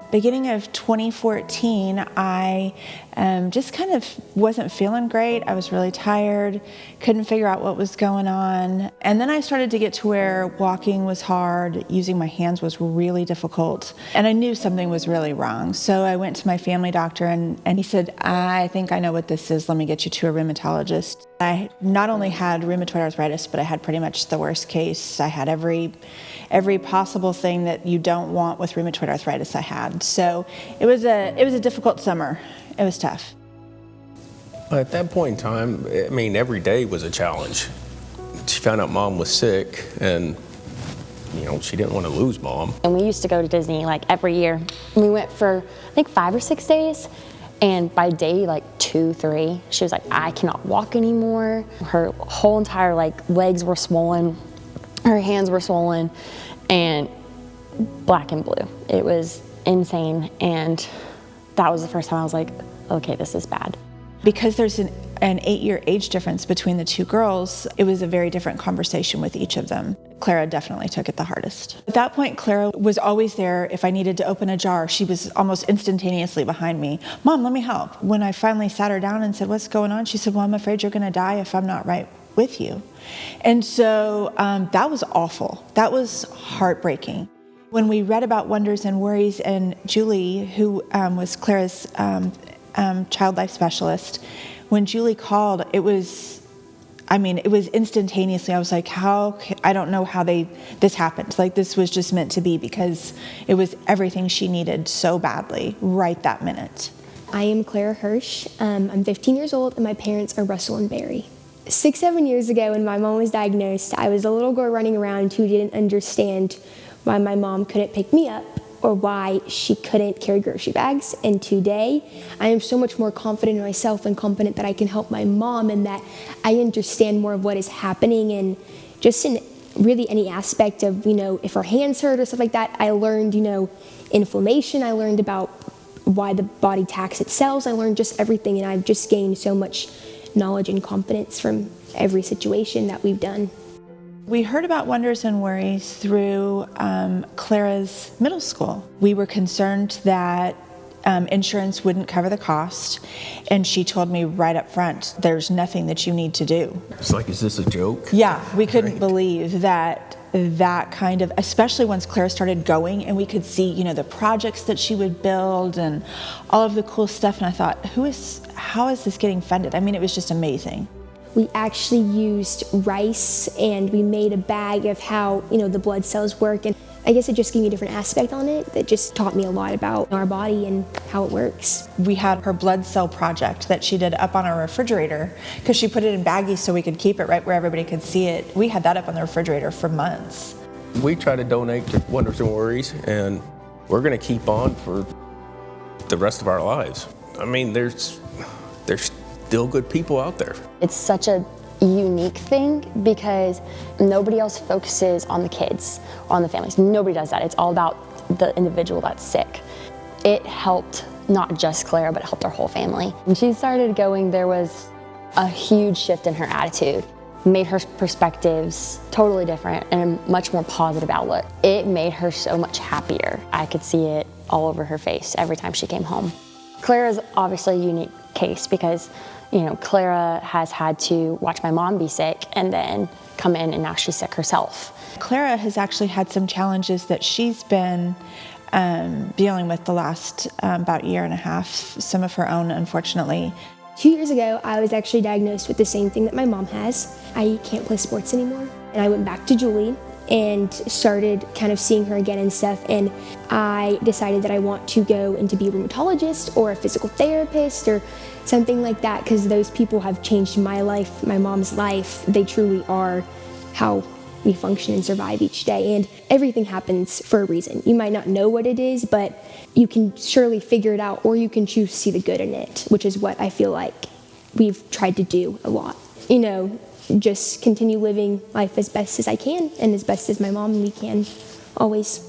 Beginning of 2014, I just kind of wasn't feeling great. I was really tired, couldn't figure out what was going on. And then I started to get to where walking was hard, using my hands was really difficult, and I knew something was really wrong. So I went to my family doctor and he said, I think I know what this is. Let me get you to a rheumatologist. I not only had rheumatoid arthritis, but I had pretty much the worst case. I had every possible thing that you don't want with rheumatoid arthritis I had. So it was a difficult summer. It was tough. At that point in time, I mean, every day was a challenge. She found out Mom was sick, and she didn't want to lose Mom. And we used to go to Disney like every year. We went for I think 5 or 6 days. And by day like 2, 3, she was like, I cannot walk anymore. Her whole entire legs were swollen. Her hands were swollen and black and blue. It was insane. And that was the first time I was like, okay, this is bad. Because there's an 8-year age difference between the two girls, it was a very different conversation with each of them. Clara definitely took it the hardest. At that point, Clara was always there. If I needed to open a jar, she was almost instantaneously behind me. Mom, let me help. When I finally sat her down and said, what's going on? She said, well, I'm afraid you're gonna die if I'm not right with you. And so that was awful. That was heartbreaking. When we read about Wonders and Worries, and Julie, who was Clara's child life specialist, when Julie called, it was instantaneously. I was like, I don't know how this happened. This was just meant to be, because it was everything she needed so badly right that minute. I am Clara Hirsch. I'm 15 years old, and my parents are Russell and Barry. 6, 7 years ago, when my mom was diagnosed, I was a little girl running around who didn't understand why my mom couldn't pick me up or why she couldn't carry grocery bags. And today, I am so much more confident in myself and confident that I can help my mom, and that I understand more of what is happening, and just in really any aspect of, if her hands hurt or stuff like that. I learned, inflammation. I learned about why the body attacks its cells. I learned just everything, and I've just gained so much knowledge and confidence from every situation that we've done. We heard about Wonders and Worries through Clara's middle school. We were concerned that insurance wouldn't cover the cost, and she told me right up front, there's nothing that you need to do. It's like, is this a joke? Yeah, we couldn't believe that kind of, especially once Clara started going and we could see, the projects that she would build and all of the cool stuff. And I thought, how is this getting funded? It was just amazing. We actually used rice, and we made a bag of how, the blood cells work. And I guess it just gave me a different aspect on it that just taught me a lot about our body and how it works. We had her blood cell project that she did up on our refrigerator, because she put it in baggies so we could keep it right where everybody could see it. We had that up on the refrigerator for months. We try to donate to Wonders and Worries, and we're going to keep on for the rest of our lives. There's still good people out there. It's such a unique thing because nobody else focuses on the kids, on the families. Nobody does that. It's all about the individual that's sick. It helped not just Clara, but it helped our whole family. When she started going, there was a huge shift in her attitude. Made her perspectives totally different and a much more positive outlook. It made her so much happier. I could see it all over her face every time she came home. Clara's obviously a unique case because, Clara has had to watch my mom be sick and then come in, and now she's sick herself. Clara has actually had some challenges that she's been dealing with the last about year and a half, some of her own, unfortunately. 2 years ago, I was actually diagnosed with the same thing that my mom has. I can't play sports anymore. And I went back to Julie and started kind of seeing her again and stuff. And I decided that I want to go and to be a rheumatologist or a physical therapist or something like that, because those people have changed my life, my mom's life. They truly are how we function and survive each day. And everything happens for a reason. You might not know what it is, but you can surely figure it out, or you can choose to see the good in it, which is what I feel like we've tried to do a lot. Just continue living life as best as I can and as best as my mom and we can, always.